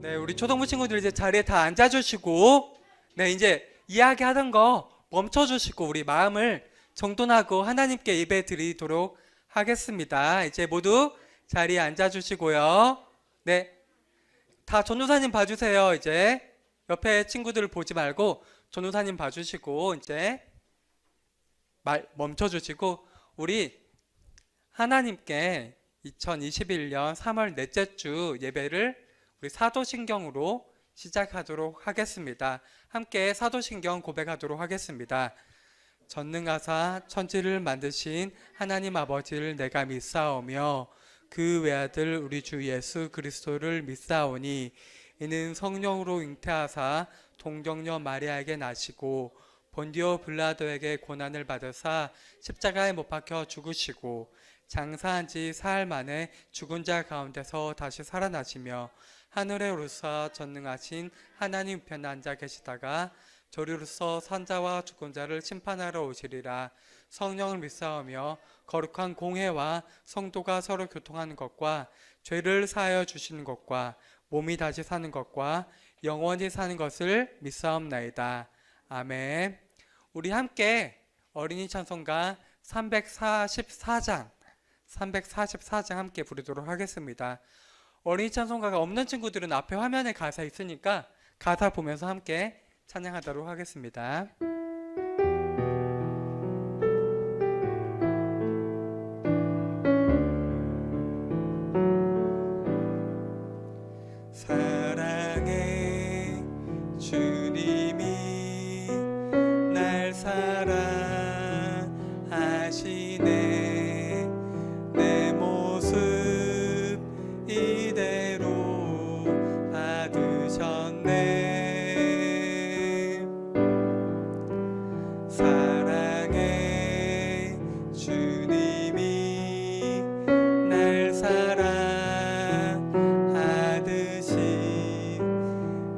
네, 우리 초등부 친구들 이제 자리에 다 앉아주시고, 네, 이제 이야기하던 거 멈춰주시고, 우리 마음을 정돈하고 하나님께 예배 드리도록 하겠습니다. 이제 모두 자리에 앉아주시고요. 네, 다 전도사님 봐주세요. 이제 옆에 친구들을 보지 말고 전도사님 봐주시고, 이제 말 멈춰주시고, 우리 하나님께 2021년 3월 넷째 주 예배를 우리 사도신경으로 시작하도록 하겠습니다. 함께 사도신경 고백하도록 하겠습니다. 전능하사 천지를 만드신 하나님 아버지를 내가 믿사오며 그 외아들 우리 주 예수 그리스도를 믿사오니 이는 성령으로 잉태하사 동정녀 마리아에게 나시고 본디오 빌라도에게 고난을 받으사 십자가에 못 박혀 죽으시고 장사한 지 사흘 만에 죽은 자 가운데서 다시 살아나시며 하늘에 오르사 전능하신 하나님 우편에 앉아 계시다가 저리로서 산자와 죽은 자를 심판하러 오시리라. 성령을 믿사오며 거룩한 공회와 성도가 서로 교통하는 것과 죄를 사하여 주시는 것과 몸이 다시 사는 것과 영원히 사는 것을 믿사옵나이다. 아멘. 우리 함께 어린이 찬송가 344장 함께 부르도록 하겠습니다. 어린이 찬송가가 없는 친구들은 앞에 화면에 가사 있으니까 가사 보면서 함께 찬양하도록 하겠습니다. 사랑해 주님이 날 사랑하시네 내 모습 이대로 받으셨네 사랑해 주님이 날 사랑하듯이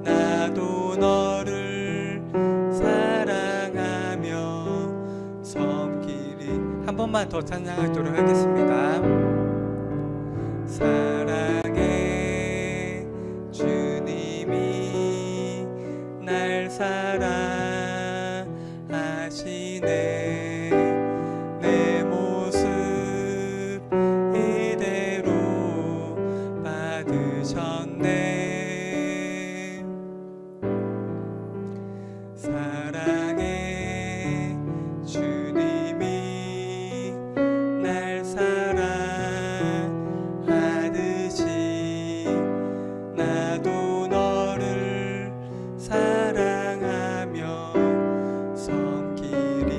나도 너를 사랑하며 섬기리. 한 번만 더 찬양하도록 하겠습니다. 사랑해 주님이 날 사랑하시네 내 모습 이대로 받으셨네 사랑해 주님이 날 사랑하듯이 나도 너를 사랑하며 섬기리.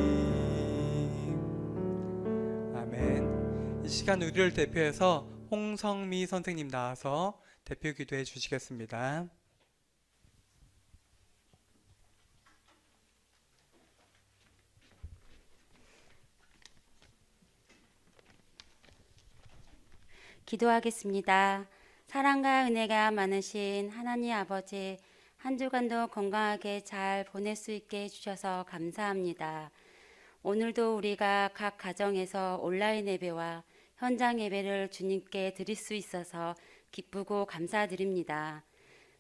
아멘. 이 시간 우리를 대표해서 홍성미 선생님 나와서 대표 기도해 주시겠습니다. 기도하겠습니다. 사랑과 은혜가 많으신 하나님 아버지, 한 주간도 건강하게 잘 보낼 수 있게 해주셔서 감사합니다. 오늘도 우리가 각 가정에서 온라인 예배와 현장 예배를 주님께 드릴 수 있어서 기쁘고 감사드립니다.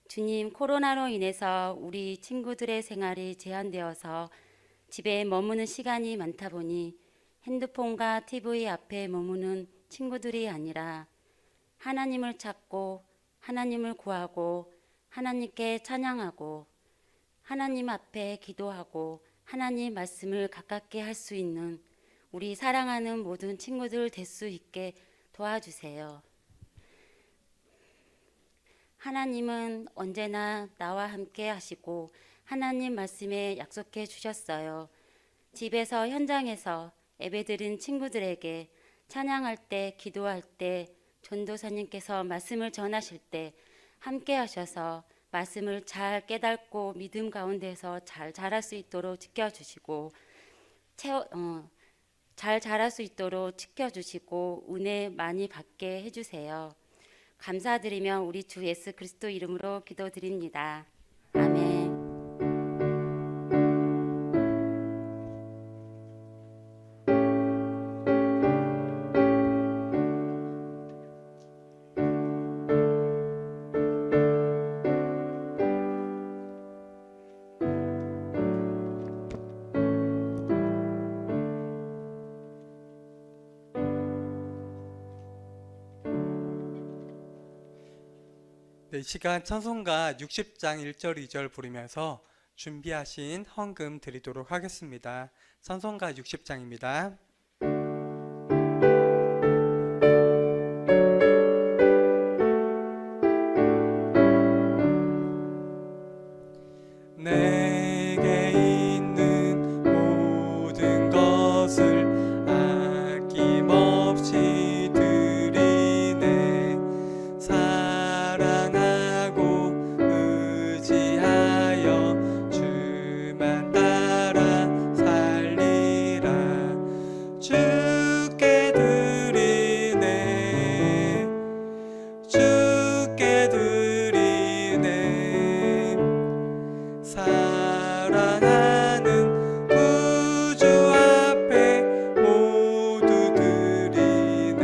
주님, 코로나로 인해서 우리 친구들의 생활이 제한되어서 집에 머무는 시간이 많다 보니 핸드폰과 TV 앞에 머무는 친구들이 아니라 하나님을 찾고 하나님을 구하고 하나님께 찬양하고 하나님 앞에 기도하고 하나님 말씀을 가깝게 할 수 있는 우리 사랑하는 모든 친구들 될 수 있게 도와주세요. 하나님은 언제나 나와 함께 하시고 하나님 말씀에 약속해 주셨어요. 집에서 현장에서 예배드린 친구들에게 찬양할 때, 기도할 때, 전도사님께서 말씀을 전하실 때 함께 하셔서 말씀을 잘 깨닫고 믿음 가운데서 잘 자랄 수 있도록 지켜주시고 잘 자랄 수 있도록 지켜주시고 은혜 많이 받게 해주세요. 감사드리며 우리 주 예수 그리스도 이름으로 기도드립니다. 아멘. 이 시간 찬송가 60장 1절 2절 부르면서 준비하신 헌금 드리도록 하겠습니다. 찬송가 60장입니다. 내게 있는 모든 것을 아낌없이 드리네. 사랑하고 의지하여 주만 따라 살리라. 주께 드리네. 주께 드리네. 사랑하는 구주 앞에 모두 드리네.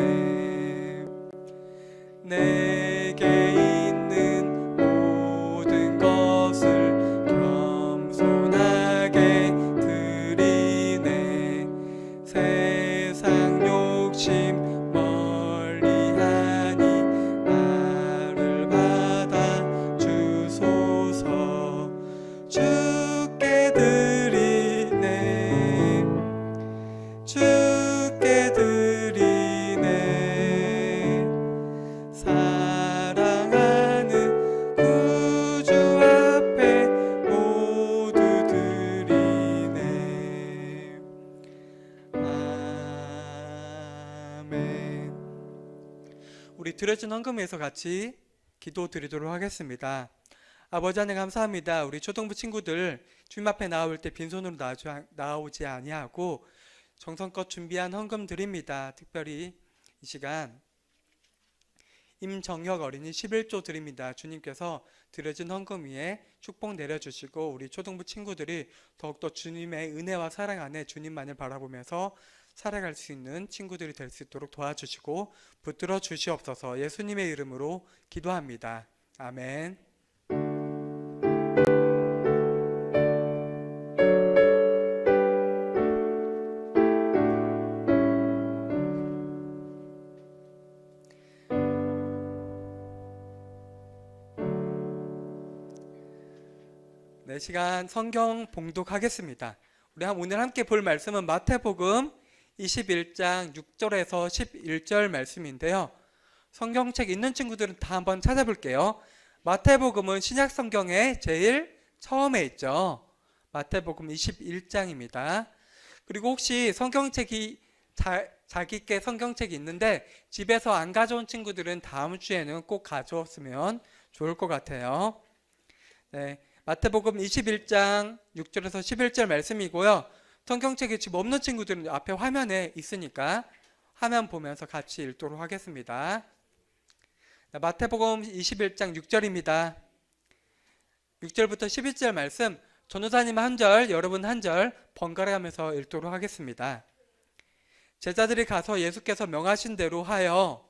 내게 있는 모든 것을 겸손하게 드리네. 세상 욕심 멀리하니 나를 받아 주소서. 주께 드리네. 주께 드리네. 사랑하는 구주 앞에 모두 드리네. 아멘. 우리 드려진 헌금에서 같이 기도 드리도록 하겠습니다. 아버지 하나님 감사합니다. 우리 초등부 친구들 주님 앞에 나올 때 빈손으로 나오지 아니하고 정성껏 준비한 헌금 드립니다. 특별히 이 시간 임정혁 어린이 11조 드립니다. 주님께서 드려진 헌금 위에 축복 내려주시고 우리 초등부 친구들이 더욱더 주님의 은혜와 사랑 안에 주님만을 바라보면서 살아갈 수 있는 친구들이 될 수 있도록 도와주시고 붙들어 주시옵소서. 예수님의 이름으로 기도합니다. 아멘. 네, 시간 성경 봉독하겠습니다. 우리 오늘 함께 볼 말씀은 마태복음 21장 6절에서 11절 말씀인데요. 성경책 있는 친구들은 다 한번 찾아볼게요. 마태복음은 신약 성경에 제일 처음에 있죠. 마태복음 21장입니다. 그리고 혹시 성경책이 자기께 성경책이 있는데 집에서 안 가져온 친구들은 다음 주에는 꼭 가져왔으면 좋을 것 같아요. 네, 마태복음 21장 6절에서 11절 말씀이고요. 성경책이 집 없는 친구들은 앞에 화면에 있으니까 화면 보면서 같이 읽도록 하겠습니다. 마태복음 21장 6절입니다. 6절부터 11절 말씀 전도사님 한 절, 여러분 한 절 번갈아 가면서 읽도록 하겠습니다. 제자들이 가서 예수께서 명하신 대로 하여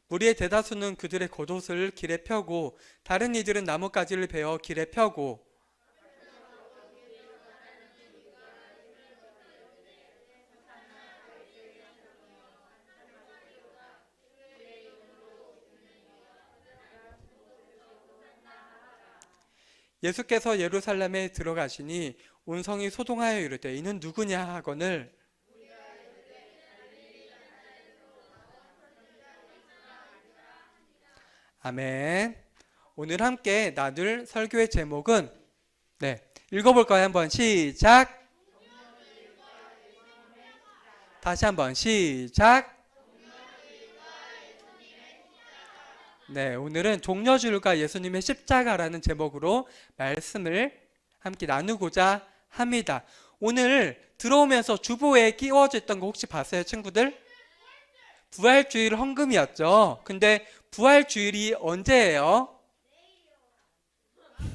무리의 대다수는 그들의 겉옷을 길에 펴고 다른 이들은 나뭇가지를 베어 길에 펴고 예수께서 예루살렘에 들어가시니 온 성이 소동하여 이르되 이는 누구냐 하거늘 아멘. 오늘 함께 나눌 설교의 제목은 읽어볼까요? 한번 시작. 다시 한번 시작. 네, 오늘은 종려주일과 예수님의 십자가라는 제목으로 말씀을 함께 나누고자 합니다. 오늘 들어오면서 주보에 끼워져 있던 거 혹시 봤어요, 친구들? 부활주일 헌금이었죠. 근데 부활주일이 언제예요?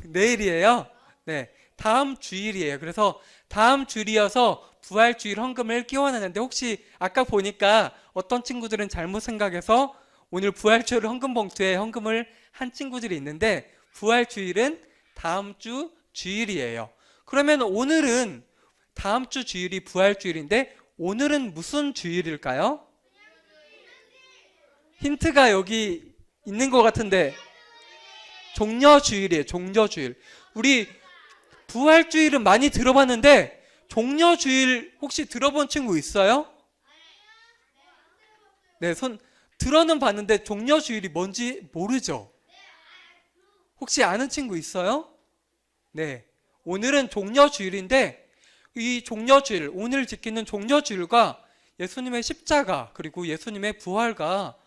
내일이에요. 네, 다음 주일이에요. 그래서 다음 주일이어서 부활주일 헌금을 끼워놨는데 혹시 아까 보니까 어떤 친구들은 잘못 생각해서 오늘 부활주일 헌금 봉투에 헌금을 한 친구들이 있는데 부활주일은 다음 주 주일이에요. 그러면 오늘은 다음 주 주일이 부활주일인데 오늘은 무슨 주일일까요? 힌트가 여기 있는 것 같은데 종려주일이에요. 종려주일. 우리 부활주일은 많이 들어봤는데 종려주일 혹시 들어본 친구 있어요? 네, 손 들어는 봤는데 종려주일이 뭔지 모르죠? 혹시 아는 친구 있어요? 네, 오늘은 종려주일인데 이 종려주일, 오늘 지키는 종려주일과 예수님의 십자가 그리고 예수님의 부활과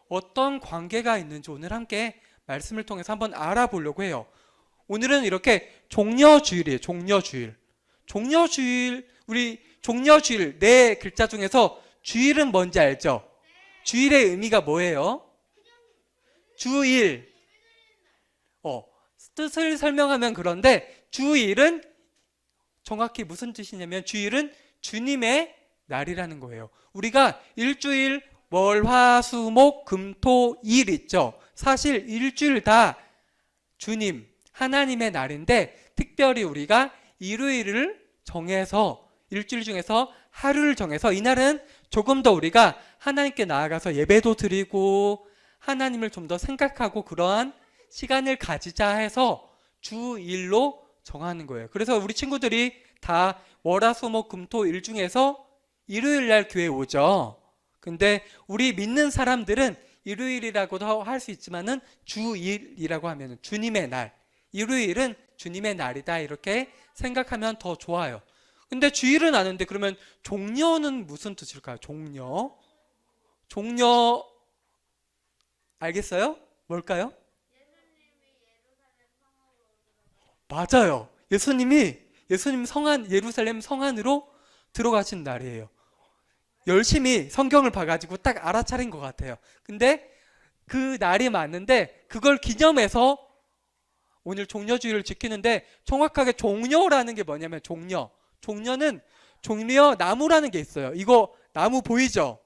어떤 관계가 있는지 오늘 함께 말씀을 통해서 한번 알아보려고 해요. 오늘은 이렇게 종려주일이에요. 종려주일. 종려주일, 우리 종려주일 네 글자 중에서 주일은 뭔지 알죠? 주일의 의미가 뭐예요? 주일. 뜻을 설명하면 그런데 주일은 정확히 무슨 뜻이냐면 주일은 주님의 날이라는 거예요. 우리가 일주일 월, 화, 수, 목, 금, 토, 일 있죠. 사실 일주일 다 주님, 하나님의 날인데 특별히 우리가 일요일을 정해서 일주일 중에서 하루를 정해서 이날은 조금 더 우리가 하나님께 나아가서 예배도 드리고 하나님을 좀 더 생각하고 그러한 시간을 가지자 해서 주일로 정하는 거예요. 그래서 우리 친구들이 다 월화수목금토일 중에서 일요일 날 교회에 오죠. 근데 우리 믿는 사람들은 일요일이라고도 할 수 있지만은 주일이라고 하면 주님의 날, 일요일은 주님의 날이다 이렇게 생각하면 더 좋아요. 근데 주일은 아는데 그러면 종려는 무슨 뜻일까요? 종려? 종려 알겠어요? 뭘까요? 맞아요. 예수님 성안 예루살렘 성안으로 들어가신 날이에요. 열심히 성경을 봐가지고 딱 알아차린 것 같아요. 근데 그 날이 맞는데 그걸 기념해서 오늘 종려주일을 지키는데 정확하게 종려라는 게 뭐냐면 종려는 종려 나무라는 게 있어요. 이거 나무 보이죠?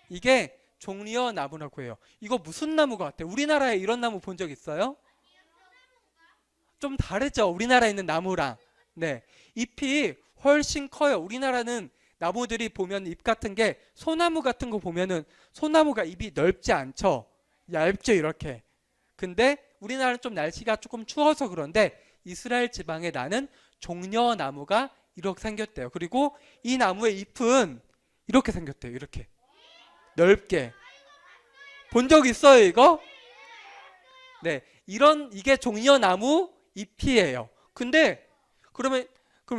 이게 종려 나무라고 해요. 이거 무슨 나무 같아요? 우리나라에 이런 나무 본 적 있어요? 좀 다르죠? 우리나라에 있는 나무랑. 네, 잎이 훨씬 커요. 우리나라는 나무들이 보면 잎 같은 게 소나무 같은 거 보면은 소나무가 잎이 넓지 않죠? 얇죠 이렇게. 근데 우리나라는 좀 날씨가 조금 추워서 그런데 이스라엘 지방에 나는 종려나무가 이렇게 생겼대요. 그리고 이 나무의 잎은 이렇게 생겼대요. 이렇게 넓게. 본 적 있어요 이거? 네, 이게 종려나무 잎이에요. 근데 그러면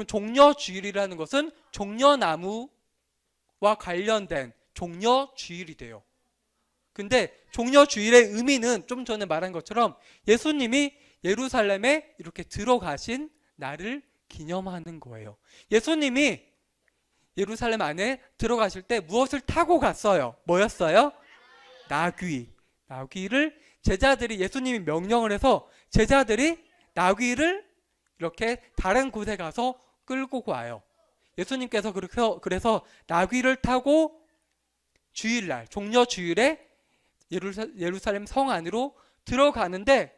종려주일이라는 것은 종려나무와 관련된 종려주일이 돼요. 근데 종려주일의 의미는 좀 전에 말한 것처럼 예수님이 예루살렘에 이렇게 들어가신 날을 기념하는 거예요. 예수님이 예루살렘 안에 들어가실 때 무엇을 타고 갔어요? 뭐였어요? 나귀. 나귀를 제자들이 예수님이 명령을 해서 제자들이 나귀를 이렇게 다른 곳에 가서 끌고 와요. 예수님께서 그래서 나귀를 타고 주일날 종려주일에 예루살렘 성 안으로 들어가는데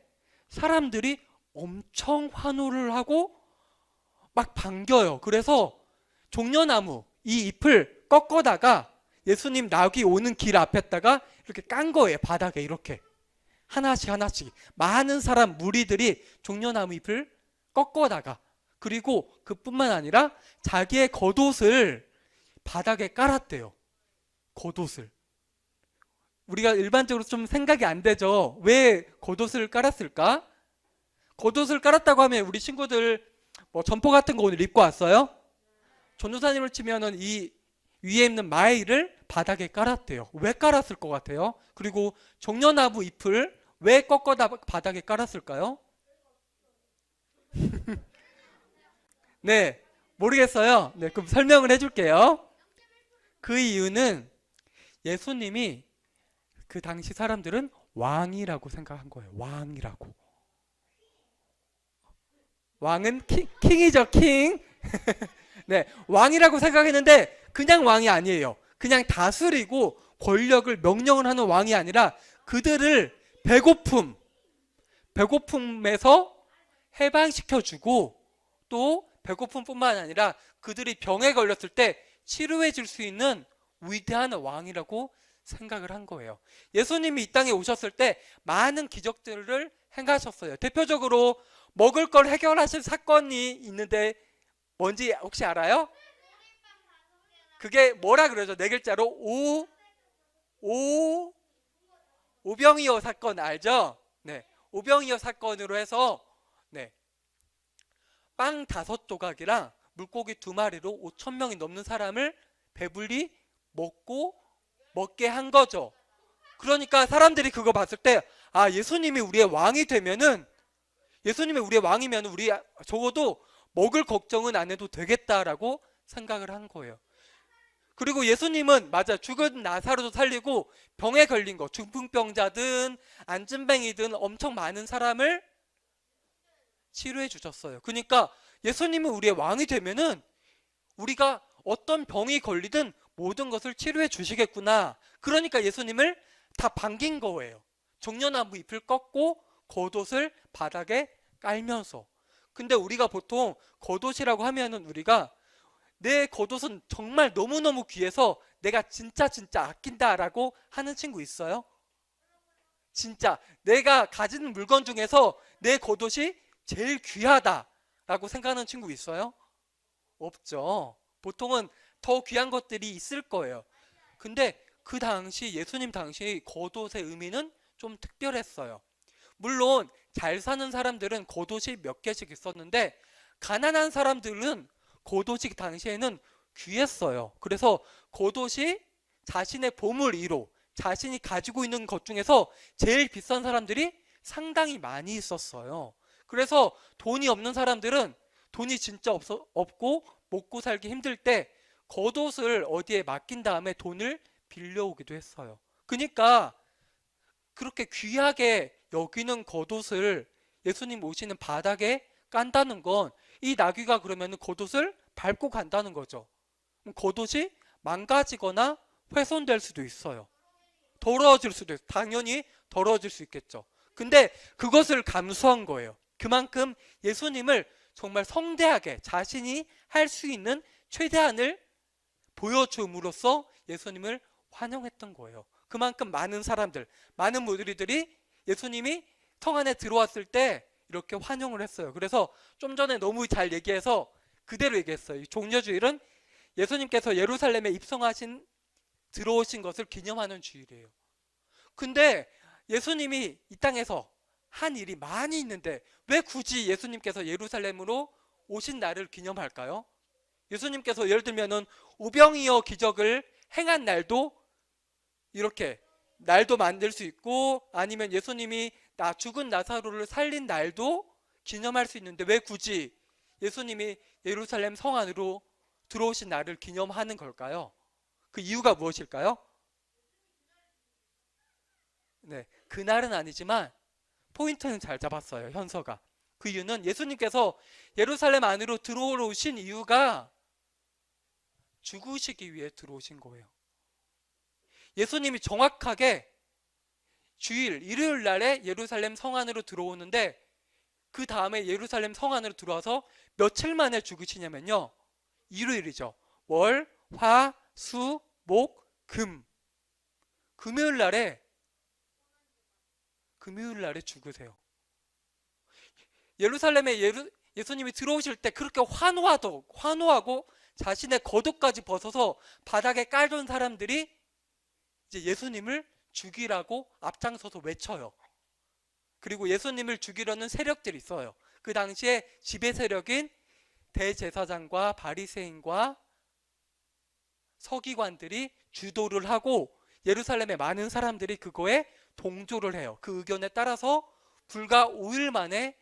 사람들이 엄청 환호를 하고 막 반겨요. 그래서 종려나무 이 잎을 꺾어다가 예수님 나귀 오는 길 앞에다가 이렇게 깐 거예요. 바닥에 이렇게 하나씩 많은 사람 무리들이 종려나무 잎을 꺾어다가 그리고 그뿐만 아니라 자기의 겉옷을 바닥에 깔았대요. 겉옷을. 우리가 일반적으로 좀 생각이 안 되죠. 왜 겉옷을 깔았을까? 겉옷을 깔았다고 하면 우리 친구들 뭐 점퍼 같은 거 오늘 입고 왔어요? 전도사님을 치면은 이 위에 있는 마이를 바닥에 깔았대요. 왜 깔았을 것 같아요? 그리고 종려나무 잎을 왜 꺾어다 바닥에 깔았을까요? 네, 모르겠어요. 네, 그럼 설명을 해줄게요. 그 이유는 예수님이 그 당시 사람들은 왕이라고 생각한 거예요. 왕이라고. 왕은 킹이죠, 킹. 네, 왕이라고 생각했는데 그냥 왕이 아니에요. 그냥 다스리고 권력을 명령을 하는 왕이 아니라 그들을 배고픔에서 해방시켜주고 또 배고픔뿐만 아니라 그들이 병에 걸렸을 때 치료해 줄 수 있는 위대한 왕이라고 생각을 한 거예요. 예수님이 이 땅에 오셨을 때 많은 기적들을 행하셨어요. 대표적으로 먹을 걸 해결하실 사건이 있는데 뭔지 혹시 알아요? 그게 뭐라 그러죠? 네 글자로 오병이어 사건 알죠? 네, 오병이어 사건으로 해서 네, 빵 5조각이랑 물고기 2마리로 5천 명이 넘는 사람을 배불리 먹게 한 거죠. 그러니까 사람들이 그거 봤을 때, 아, 예수님이 우리의 왕이 되면은, 예수님이 우리의 왕이면 우리 적어도 먹을 걱정은 안 해도 되겠다라고 생각을 한 거예요. 그리고 예수님은 맞아, 죽은 나사로도 살리고 병에 걸린 거, 중풍병자든 안진뱅이든 엄청 많은 사람을 치료해 주셨어요. 그러니까 예수님은 우리의 왕이 되면은 우리가 어떤 병이 걸리든 모든 것을 치료해 주시겠구나. 그러니까 예수님을 다 반긴 거예요. 종려나무 잎을 꺾고 겉옷을 바닥에 깔면서. 근데 우리가 보통 겉옷이라고 하면은 우리가 내 겉옷은 정말 너무너무 귀해서 내가 진짜 아낀다라고 하는 친구 있어요? 진짜 내가 가진 물건 중에서 내 겉옷이 제일 귀하다라고 생각하는 친구 있어요? 없죠. 보통은 더 귀한 것들이 있을 거예요. 근데 그 당시 예수님 당시 겉옷의 의미는 좀 특별했어요. 물론 잘 사는 사람들은 겉옷이 몇 개씩 있었는데 가난한 사람들은 겉옷이 당시에는 귀했어요. 그래서 겉옷이 자신의 보물 1호, 자신이 가지고 있는 것 중에서 제일 비싼 사람들이 상당히 많이 있었어요. 그래서 돈이 없는 사람들은 돈이 진짜 없고 먹고 살기 힘들 때 겉옷을 어디에 맡긴 다음에 돈을 빌려오기도 했어요. 그러니까 그렇게 귀하게 여기는 겉옷을 예수님 오시는 바닥에 깐다는 건 이 나귀가 그러면 겉옷을 밟고 간다는 거죠. 겉옷이 망가지거나 훼손될 수도 있어요. 더러워질 수도 있어요. 당연히 더러워질 수 있겠죠. 근데 그것을 감수한 거예요. 그만큼 예수님을 정말 성대하게 자신이 할 수 있는 최대한을 보여줌으로써 예수님을 환영했던 거예요. 그만큼 많은 사람들, 많은 무리들이 예수님이 성 안에 들어왔을 때 이렇게 환영을 했어요. 그래서 좀 전에 너무 잘 얘기해서 그대로 얘기했어요. 종려주일은 예수님께서 예루살렘에 들어오신 것을 기념하는 주일이에요. 근데 예수님이 이 땅에서 한 일이 많이 있는데 왜 굳이 예수님께서 예루살렘으로 오신 날을 기념할까요? 예수님께서 예를 들면은 오병이어 기적을 행한 날도 이렇게 날도 만들 수 있고 아니면 예수님이 죽은 나사로를 살린 날도 기념할 수 있는데 왜 굳이 예수님이 예루살렘 성 안으로 들어오신 날을 기념하는 걸까요? 그 이유가 무엇일까요? 네, 그날은 아니지만 포인트는 잘 잡았어요, 현서가. 그 이유는 예수님께서 예루살렘 안으로 들어오신 이유가 죽으시기 위해 들어오신 거예요. 예수님이 정확하게 주일, 일요일 날에 예루살렘 성 안으로 들어오는데 그 다음에 예루살렘 성 안으로 들어와서 며칠 만에 죽으시냐면요. 일요일이죠. 월, 화, 수, 목, 금. 금요일 날에 죽으세요. 예루살렘에 예수님이 들어오실 때 그렇게 환호하고 자신의 겉옷까지 벗어서 바닥에 깔던 사람들이 이제 예수님을 죽이라고 앞장서서 외쳐요. 그리고 예수님을 죽이려는 세력들이 있어요. 그 당시에 지배 세력인 대제사장과 바리새인과 서기관들이 주도를 하고 예루살렘의 많은 사람들이 그거에 동조를 해요. 그 의견에 따라서 불과 5일 만에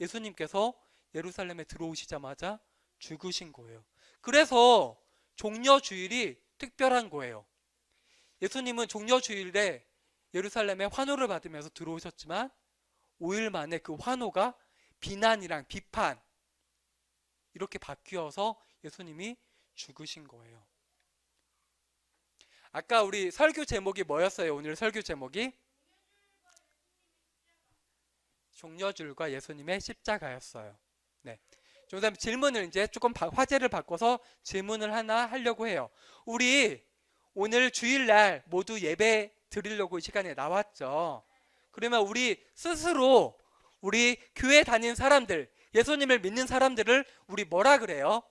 예수님께서 예루살렘에 들어오시자마자 죽으신 거예요. 그래서 종려주일이 특별한 거예요. 예수님은 종려주일에 예루살렘에 환호를 받으면서 들어오셨지만 5일 만에 그 환호가 비난이랑 비판 이렇게 바뀌어서 예수님이 죽으신 거예요. 아까 우리 설교 제목이 뭐였어요? 오늘 설교 제목이 종려주일과 예수님의 십자가였어요. 네. 전도사님 질문을 이제 조금 화제를 바꿔서 질문을 하나 하려고 해요. 우리 오늘 주일날 모두 예배 드리려고 이 시간에 나왔죠. 그러면 우리 스스로 우리 교회 다니는 사람들, 예수님을 믿는 사람들을 우리 뭐라 그래요?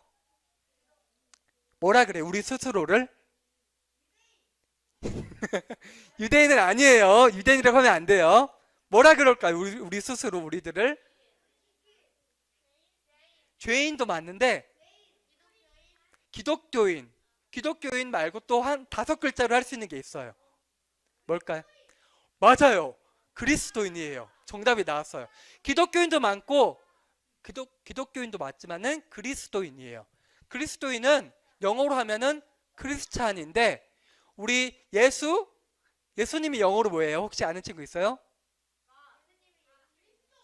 뭐라 그래요? 우리 스스로를? 유대인은 아니에요. 유대인이라고 하면 안 돼요. 뭐라 그럴까요? 우리 스스로 우리들을? 죄인도 맞는데 기독교인 말고 또 한 5글자로 할 수 있는 게 있어요. 뭘까요? 맞아요. 그리스도인이에요. 정답이 나왔어요. 기독교인도 많고 기독교인도 맞지만은 그리스도인이에요. 그리스도인은 영어로 하면은 크리스찬인데 우리 예수님이 영어로 뭐예요? 혹시 아는 친구 있어요?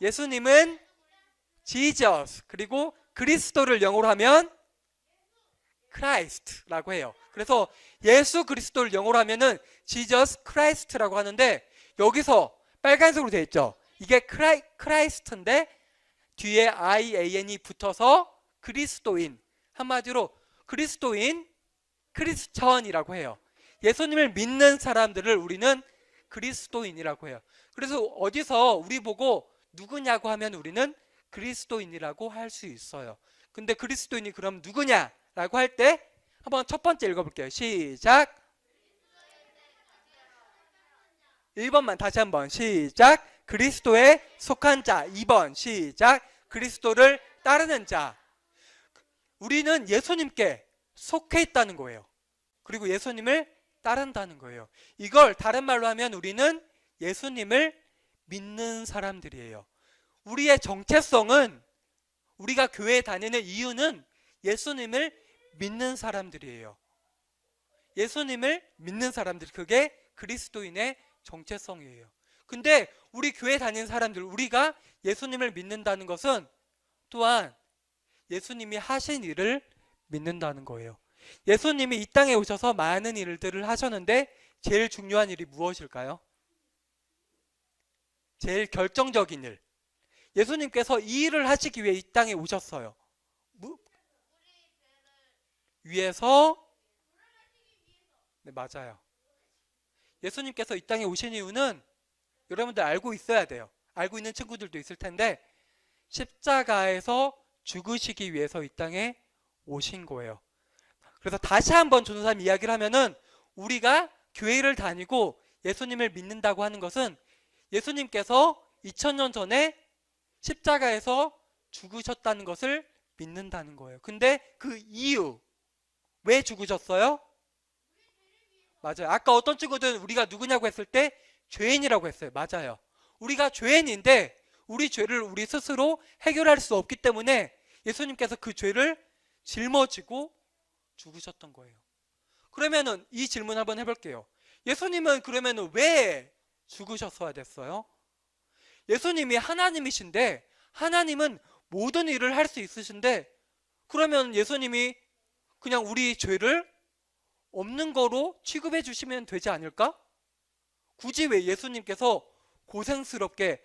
예수님은 Jesus, 그리고 그리스도를 영어로 하면 Christ라고 해요. 그래서 예수 그리스도를 영어로 하면은 Jesus Christ라고 하는데 여기서 빨간색으로 되어 있죠. 이게 Christ인데 뒤에 IAN이 붙어서 그리스도인, 한마디로 그리스도인, 크리스천이라고 해요. 예수님을 믿는 사람들을 우리는 그리스도인이라고 해요. 그래서 어디서 우리 보고 누구냐고 하면 우리는 그리스도인이라고 할 수 있어요. 근데 그리스도인이 그럼 누구냐라고 할 때 한번 첫 번째 읽어볼게요. 시작. 1번만 다시 한번 시작. 그리스도에 속한 자. 2번 시작. 그리스도를 따르는 자. 우리는 예수님께 속해 있다는 거예요. 그리고 예수님을 따른다는 거예요. 이걸 다른 말로 하면 우리는 예수님을 믿는 사람들이에요. 우리의 정체성은, 우리가 교회에 다니는 이유는 예수님을 믿는 사람들이에요. 예수님을 믿는 사람들, 그게 그리스도인의 정체성이에요. 근데 우리 교회 다니는 사람들, 우리가 예수님을 믿는다는 것은 또한 예수님이 하신 일을 믿는다는 거예요. 예수님이 이 땅에 오셔서 많은 일들을 하셨는데 제일 중요한 일이 무엇일까요? 제일 결정적인 일. 예수님께서 이 일을 하시기 위해 이 땅에 오셨어요. 위에서, 네, 맞아요. 예수님께서 이 땅에 오신 이유는 여러분들 알고 있어야 돼요. 알고 있는 친구들도 있을 텐데 십자가에서 죽으시기 위해서 이 땅에 오신 거예요. 그래서 다시 한번 전도사님 이야기를 하면은 우리가 교회를 다니고 예수님을 믿는다고 하는 것은 예수님께서 2000년 전에 십자가에서 죽으셨다는 것을 믿는다는 거예요. 근데 그 이유, 왜 죽으셨어요? 맞아요. 아까 어떤 친구들은 우리가 누구냐고 했을 때 죄인이라고 했어요. 맞아요. 우리가 죄인인데 우리 죄를 우리 스스로 해결할 수 없기 때문에 예수님께서 그 죄를 짊어지고 죽으셨던 거예요. 그러면은 이 질문 한번 해볼게요. 예수님은 그러면은 왜 죽으셨어야 됐어요? 예수님이 하나님이신데, 하나님은 모든 일을 할 수 있으신데, 그러면 예수님이 그냥 우리 죄를 없는 거로 취급해 주시면 되지 않을까? 굳이 왜 예수님께서 고생스럽게,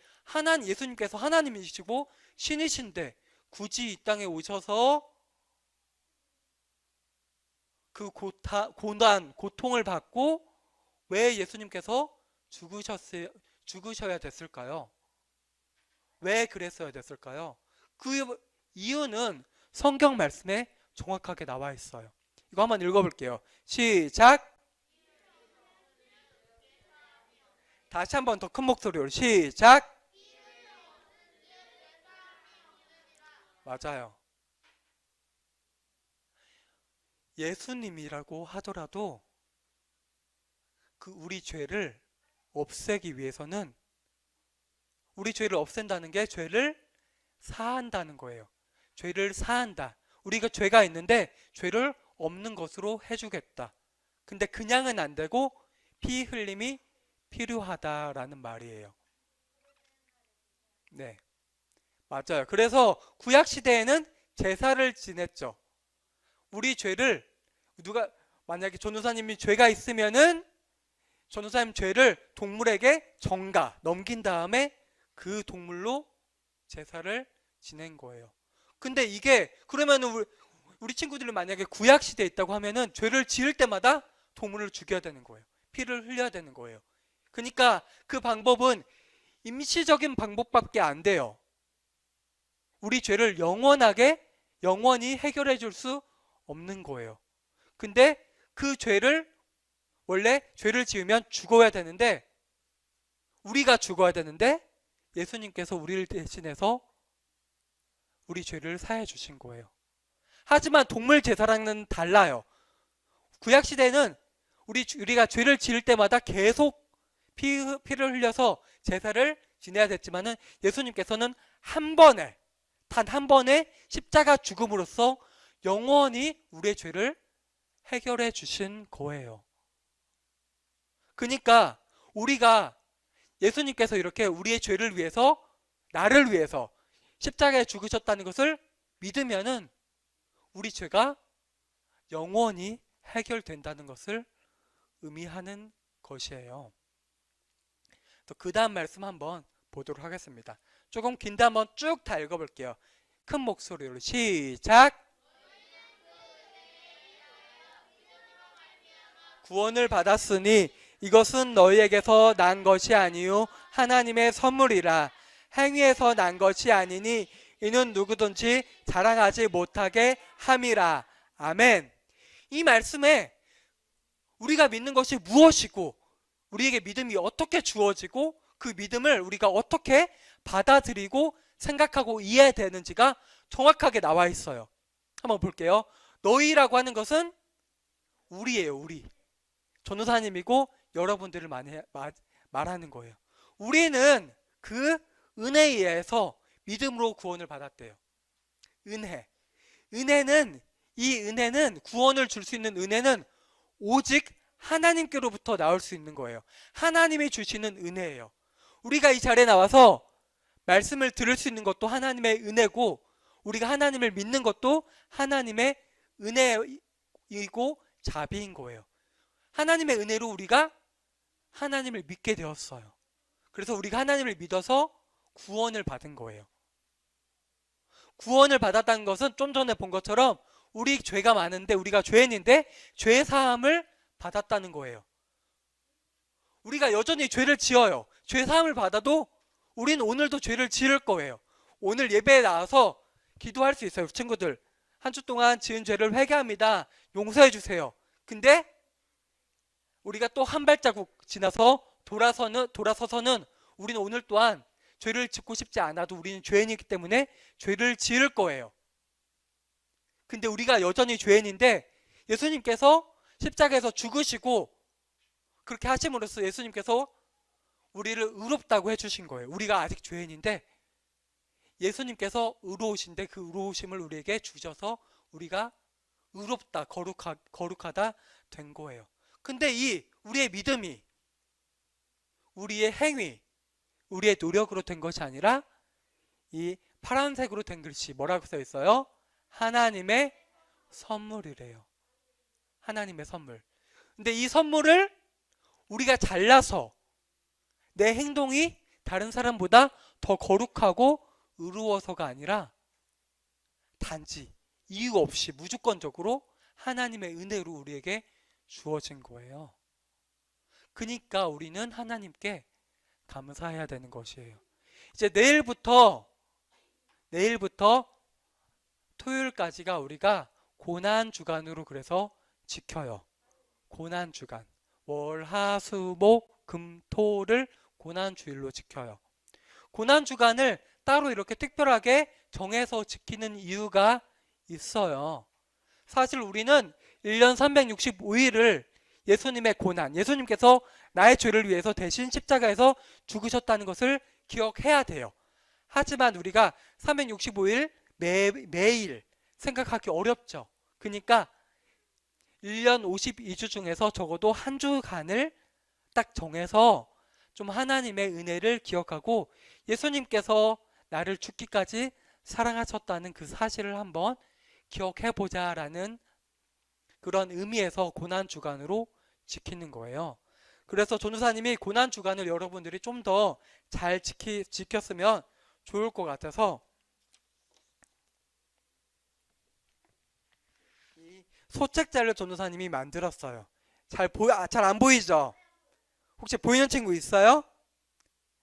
예수님께서 하나님이시고 신이신데 굳이 이 땅에 오셔서 그 고난, 고통을 받고 왜 예수님께서 죽으셔야 됐을까요? 왜 그랬어야 됐을까요? 그 이유는 성경 말씀에 정확하게 나와 있어요. 이거 한번 읽어볼게요. 시작. 다시 한번 더 큰 목소리로 시작. 맞아요. 예수님이라고 하더라도 그 우리 죄를 없애기 위해서는, 우리 죄를 없앤다는 게 죄를 사한다는 거예요. 죄를 사한다. 우리가 죄가 있는데 죄를 없는 것으로 해주겠다. 근데 그냥은 안 되고 피 흘림이 필요하다라는 말이에요. 네, 맞아요. 그래서 구약 시대에는 제사를 지냈죠. 우리 죄를 만약에 전도사님이 죄가 있으면은 전도사님 죄를 동물에게 넘긴 다음에 그 동물로 제사를 지낸 거예요. 근데 이게 그러면은 우리 친구들이 만약에 구약 시대에 있다고 하면은 죄를 지을 때마다 동물을 죽여야 되는 거예요. 피를 흘려야 되는 거예요. 그러니까 그 방법은 임시적인 방법밖에 안 돼요. 우리 죄를 영원히 해결해 줄 수 없는 거예요. 근데 그 원래 죄를 지으면 죽어야 되는데, 우리가 죽어야 되는데, 예수님께서 우리를 대신해서 우리 죄를 사해 주신 거예요. 하지만 동물 제사랑은 달라요. 구약시대는 우리가 죄를 지을 때마다 계속 피를 흘려서 제사를 지내야 됐지만은 예수님께서는 단 한 번에 십자가 죽음으로써 영원히 우리의 죄를 해결해 주신 거예요. 그러니까 우리가 예수님께서 이렇게 우리의 죄를 위해서, 나를 위해서 십자가에 죽으셨다는 것을 믿으면은 우리 죄가 영원히 해결된다는 것을 의미하는 것이에요. 그 다음 말씀 한번 보도록 하겠습니다. 조금 긴데 한번 쭉 다 읽어볼게요. 큰 목소리로 시작. 구원을 받았으니 이것은 너희에게서 난 것이 아니요 하나님의 선물이라. 행위에서 난 것이 아니니 이는 누구든지 자랑하지 못하게 함이라. 아멘. 이 말씀에 우리가 믿는 것이 무엇이고, 우리에게 믿음이 어떻게 주어지고, 그 믿음을 우리가 어떻게 받아들이고 생각하고 이해되는지가 정확하게 나와 있어요. 한번 볼게요. 너희라고 하는 것은 우리예요. 우리. 전도사님이고 여러분들을 말하는 거예요. 우리는 그 은혜에 의해서 믿음으로 구원을 받았대요. 이 은혜는 구원을 줄 수 있는 은혜는 오직 하나님께로부터 나올 수 있는 거예요. 하나님이 주시는 은혜예요. 우리가 이 자리에 나와서 말씀을 들을 수 있는 것도 하나님의 은혜고, 우리가 하나님을 믿는 것도 하나님의 은혜이고 자비인 거예요. 하나님의 은혜로 우리가 하나님을 믿게 되었어요. 그래서 우리가 하나님을 믿어서 구원을 받은 거예요. 구원을 받았다는 것은 좀 전에 본 것처럼 우리 죄가 많은데, 우리가 죄인인데 죄 사함을 받았다는 거예요. 우리가 여전히 죄를 지어요. 죄 사함을 받아도 우리는 오늘도 죄를 지을 거예요. 오늘 예배에 나와서 기도할 수 있어요. 친구들, 한 주 동안 지은 죄를 회개합니다. 용서해 주세요. 근데 우리가 또 한 발자국 지나서 돌아서서는 우리는 오늘 또한 죄를 짓고 싶지 않아도 우리는 죄인이기 때문에 죄를 지을 거예요. 근데 우리가 여전히 죄인인데 예수님께서 십자가에서 죽으시고 그렇게 하심으로써 예수님께서 우리를 의롭다고 해주신 거예요. 우리가 아직 죄인인데 예수님께서 의로우신데 그 의로우심을 우리에게 주셔서 우리가 의롭다, 거룩하다 된 거예요. 근데 이 우리의 믿음이, 우리의 행위, 우리의 노력으로 된 것이 아니라 이 파란색으로 된 글씨 뭐라고 써 있어요? 하나님의 선물이래요. 하나님의 선물. 근데 이 선물을 우리가 잘나서 내 행동이 다른 사람보다 더 거룩하고 의로워서가 아니라 단지 이유 없이 무조건적으로 하나님의 은혜로 우리에게 주어진 거예요. 그러니까 우리는 하나님께 감사해야 되는 것이에요. 이제 내일부터 토요일까지가 우리가 고난주간으로 그래서 지켜요. 고난주간. 월, 화, 수, 목, 금, 토를 고난주일로 지켜요. 고난주간을 따로 이렇게 특별하게 정해서 지키는 이유가 있어요. 사실 우리는 1년 365일을 예수님의 고난, 예수님께서 나의 죄를 위해서 대신 십자가에서 죽으셨다는 것을 기억해야 돼요. 하지만 우리가 365일 매일 생각하기 어렵죠. 그러니까 1년 52주 중에서 적어도 한 주간을 딱 정해서 좀 하나님의 은혜를 기억하고 예수님께서 나를 죽기까지 사랑하셨다는 그 사실을 한번 기억해보자라는 그런 의미에서 고난주간으로 지키는 거예요. 그래서 전도사님이 고난주간을 여러분들이 좀 더 잘 지켰으면 좋을 것 같아서 이 소책자를 전도사님이 만들었어요. 잘 안 보이죠? 혹시 보이는 친구 있어요?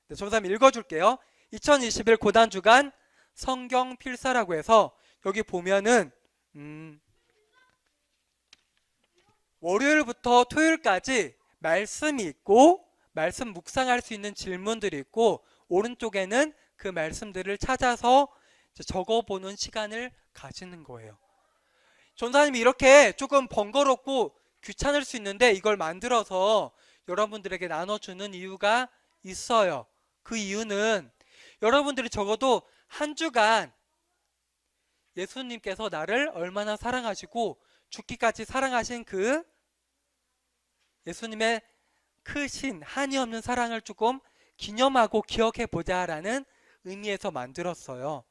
네, 전도사님 읽어줄게요. 2021 고난주간 성경 필사라고 해서 여기 보면은 월요일부터 토요일까지 말씀이 있고 말씀 묵상할 수 있는 질문들이 있고 오른쪽에는 그 말씀들을 찾아서 적어보는 시간을 가지는 거예요. 전사님이 이렇게 조금 번거롭고 귀찮을 수 있는데 이걸 만들어서 여러분들에게 나눠주는 이유가 있어요. 그 이유는 여러분들이 적어도 한 주간 예수님께서 나를 얼마나 사랑하시고 죽기까지 사랑하신 그 예수님의 크신 한이 없는 사랑을 조금 기념하고 기억해 보자라는 의미에서 만들었어요.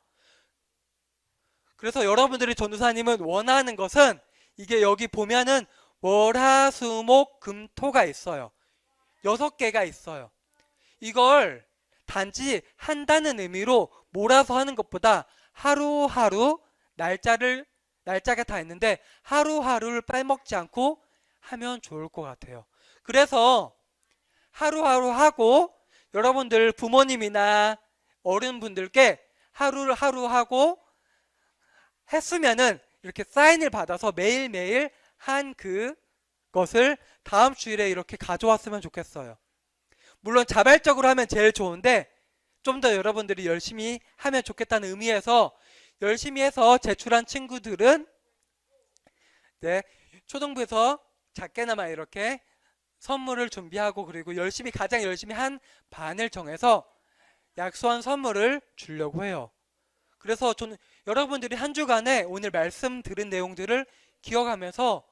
그래서 여러분들이 전도사님은 원하는 것은 이게 여기 보면은 월화수목금토가 있어요. 6개가 있어요. 이걸 단지 한다는 의미로 몰아서 하는 것보다 하루하루 날짜가 다 있는데 하루하루를 빼먹지 않고 하면 좋을 것 같아요. 그래서 하루하루 하고 여러분들 부모님이나 어른분들께 하루 하고 했으면은 이렇게 사인을 받아서 매일매일 한 그것을 다음 주일에 이렇게 가져왔으면 좋겠어요. 물론 자발적으로 하면 제일 좋은데 좀 더 여러분들이 열심히 하면 좋겠다는 의미에서 열심히 해서 제출한 친구들은 초등부에서 작게나마 이렇게 선물을 준비하고 그리고 가장 열심히 한 반을 정해서 약소한 선물을 주려고 해요. 그래서 저는 여러분들이 한 주간에 오늘 말씀 들은 내용들을 기억하면서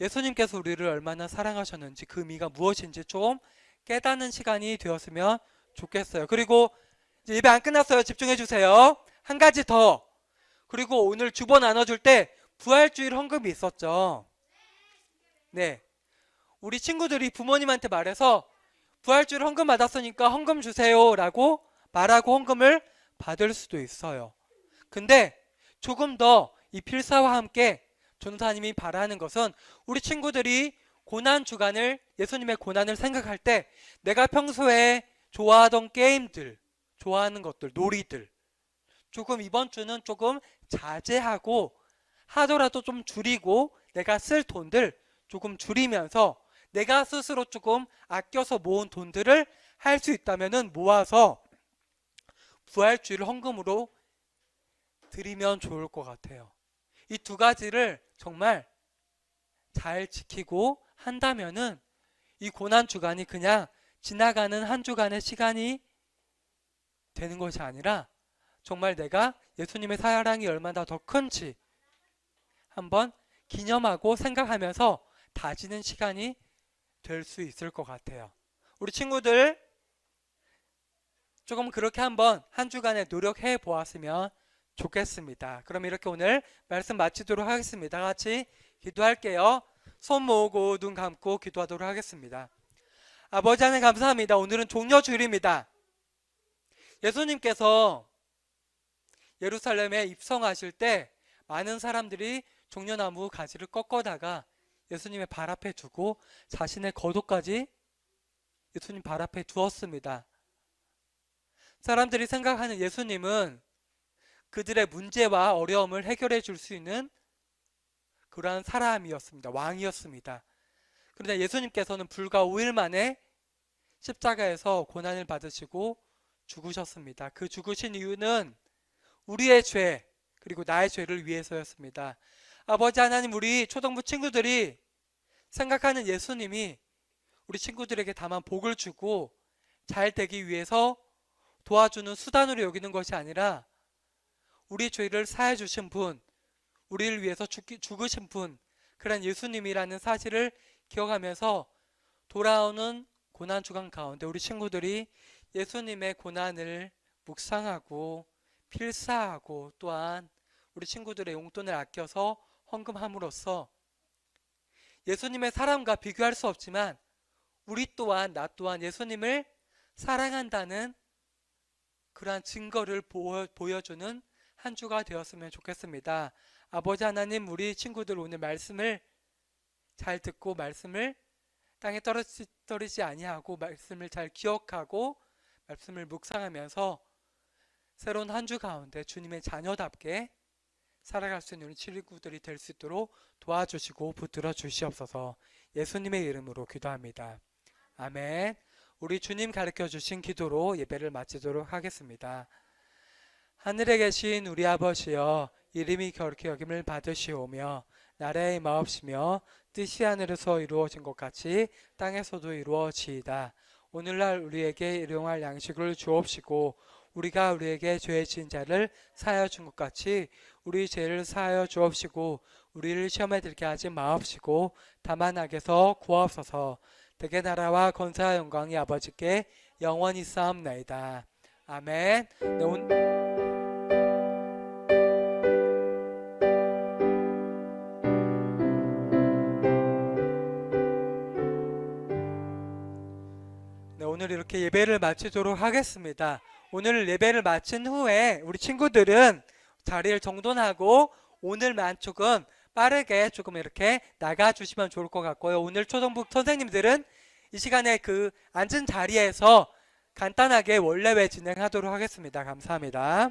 예수님께서 우리를 얼마나 사랑하셨는지 그 의미가 무엇인지 좀 깨닫는 시간이 되었으면 좋겠어요. 그리고 이제 예배 안 끝났어요. 집중해 주세요. 한 가지 더. 그리고 오늘 주보 나눠줄 때 부활주일 헌금이 있었죠. 네. 우리 친구들이 부모님한테 말해서 부활주일 헌금 받았으니까 헌금 주세요 라고 말하고 헌금을 받을 수도 있어요. 근데 조금 더 이 필사와 함께 전도사님이 바라는 것은 우리 친구들이 고난주간을 예수님의 고난을 생각할 때 내가 평소에 좋아하던 게임들, 좋아하는 것들, 놀이들 조금 이번 주는 조금 자제하고 하더라도 좀 줄이고 내가 쓸 돈들 조금 줄이면서 내가 스스로 조금 아껴서 모은 돈들을 할 수 있다면 모아서 부활주일 헌금으로 드리면 좋을 것 같아요. 이 두 가지를 정말 잘 지키고 한다면은 이 고난주간이 그냥 지나가는 한 주간의 시간이 되는 것이 아니라 정말 내가 예수님의 사랑이 얼마나 더 큰지 한번 기념하고 생각하면서 다지는 시간이 될 수 있을 것 같아요. 우리 친구들 조금 그렇게 한번 한 주간에 노력해 보았으면 좋겠습니다. 그럼 이렇게 오늘 말씀 마치도록 하겠습니다. 다 같이 기도할게요. 손 모으고 눈 감고 기도하도록 하겠습니다. 아버지 하나님 감사합니다. 오늘은 종려주일입니다. 예수님께서 예루살렘에 입성하실 때 많은 사람들이 종려나무 가지를 꺾어다가 예수님의 발 앞에 두고 자신의 겉옷까지 예수님 발 앞에 두었습니다. 사람들이 생각하는 예수님은 그들의 문제와 어려움을 해결해 줄 수 있는 그러한 사람이었습니다. 왕이었습니다. 그런데 예수님께서는 불과 5일 만에 십자가에서 고난을 받으시고 죽으셨습니다. 그 죽으신 이유는 우리의 죄 그리고 나의 죄를 위해서였습니다. 아버지 하나님, 우리 초등부 친구들이 생각하는 예수님이 우리 친구들에게 다만 복을 주고 잘 되기 위해서 도와주는 수단으로 여기는 것이 아니라 우리 죄를 사해 주신 분, 우리를 위해서 죽으신 분, 그런 예수님이라는 사실을 기억하면서 돌아오는 고난주간 가운데 우리 친구들이 예수님의 고난을 묵상하고 필사하고 또한 우리 친구들의 용돈을 아껴서 헌금함으로써 예수님의 사랑과 비교할 수 없지만 우리 또한 나 또한 예수님을 사랑한다는 그러한 증거를 보여주는 한 주가 되었으면 좋겠습니다. 아버지 하나님, 우리 친구들 오늘 말씀을 잘 듣고 말씀을 땅에 떨어지지 아니하고 말씀을 잘 기억하고 말씀을 묵상하면서 새로운 한 주 가운데 주님의 자녀답게 살아갈 수 있는 우리 친구들이 될 수 있도록 도와주시고 붙들어 주시옵소서. 예수님의 이름으로 기도합니다. 아멘. 우리 주님 가르쳐 주신 기도로 예배를 마치도록 하겠습니다. 하늘에 계신 우리 아버지여, 이름이 거룩히 여김을 받으시오며 나라의 마옵시며 뜻이 하늘에서 이루어진 것 같이 땅에서도 이루어지이다. 오늘날 우리에게 일용할 양식을 주옵시고 우리가 우리에게 죄 지은 자를 사하여 준 것 같이 우리 죄를 사하여 주옵시고 우리를 시험에 들게 하지 마옵시고 다만 악에서 구하옵소서. 대개 나라와 권세와 영광이 아버지께 영원히 쌓옵나이다. 아멘. 오늘 이렇게 예배를 마치도록 하겠습니다. 오늘 예배를 마친 후에 우리 친구들은 자리를 정돈하고 오늘만 조금 빠르게 조금 이렇게 나가주시면 좋을 것 같고요. 오늘 초등부 선생님들은 이 시간에 그 앉은 자리에서 간단하게 원래회 진행하도록 하겠습니다. 감사합니다.